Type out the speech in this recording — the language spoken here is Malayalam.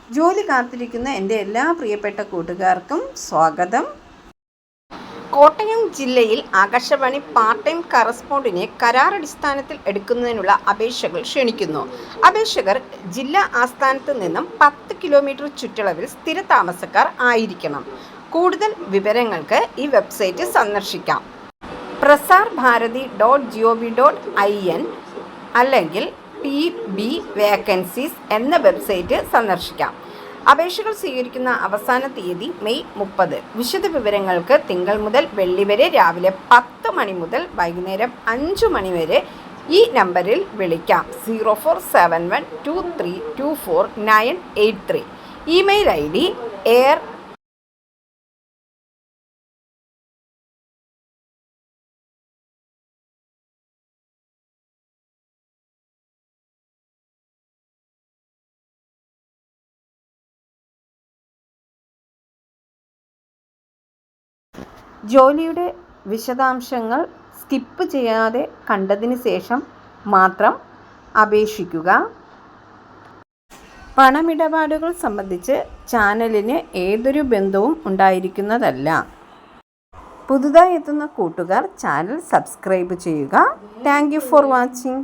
ജോലി കാത്തിരിക്കുന്ന എൻ്റെ എല്ലാ പ്രിയപ്പെട്ട കൂട്ടുകാർക്കും സ്വാഗതം. കോട്ടയം ജില്ലയിൽ ആകാശവാണി പാർട്ട് ടൈം കറസ്പോണ്ടിനെ കരാറടിസ്ഥാനത്തിൽ എടുക്കുന്നതിനുള്ള അപേക്ഷകൾ ക്ഷണിക്കുന്നു. അപേക്ഷകർ ജില്ലാ ആസ്ഥാനത്ത് നിന്നും 10 കിലോമീറ്റർ ചുറ്റളവിൽ സ്ഥിര താമസക്കാർ ആയിരിക്കണം. കൂടുതൽ വിവരങ്ങൾക്ക് ഈ വെബ്സൈറ്റ് സന്ദർശിക്കാം. prasarbharati.gov.in അല്ലെങ്കിൽ PB വേക്കൻസീസ് എന്ന വെബ്സൈറ്റ് സന്ദർശിക്കാം. അപേക്ഷകൾ സ്വീകരിക്കുന്ന അവസാന തീയതി മെയ് 30. വിശദ വിവരങ്ങൾക്ക് തിങ്കൾ മുതൽ വെള്ളി വരെ രാവിലെ 10 മണി മുതൽ വൈകുന്നേരം 5 മണി വരെ ഈ നമ്പറിൽ വിളിക്കാം. 04712324 ഇമെയിൽ ID air ജോലിയുടെ വിശദാംശങ്ങൾ സ്കിപ്പ് ചെയ്യാതെ കണ്ടതിന് ശേഷം മാത്രം അപേക്ഷിക്കുക. പണമിടപാടുകൾ സംബന്ധിച്ച് ചാനലിന് ഏതൊരു ബന്ധവും ഉണ്ടായിരിക്കുന്നതല്ല. പുതുതായി എത്തുന്ന കൂട്ടുകാർ ചാനൽ സബ്സ്ക്രൈബ് ചെയ്യുക. Thank you for watching.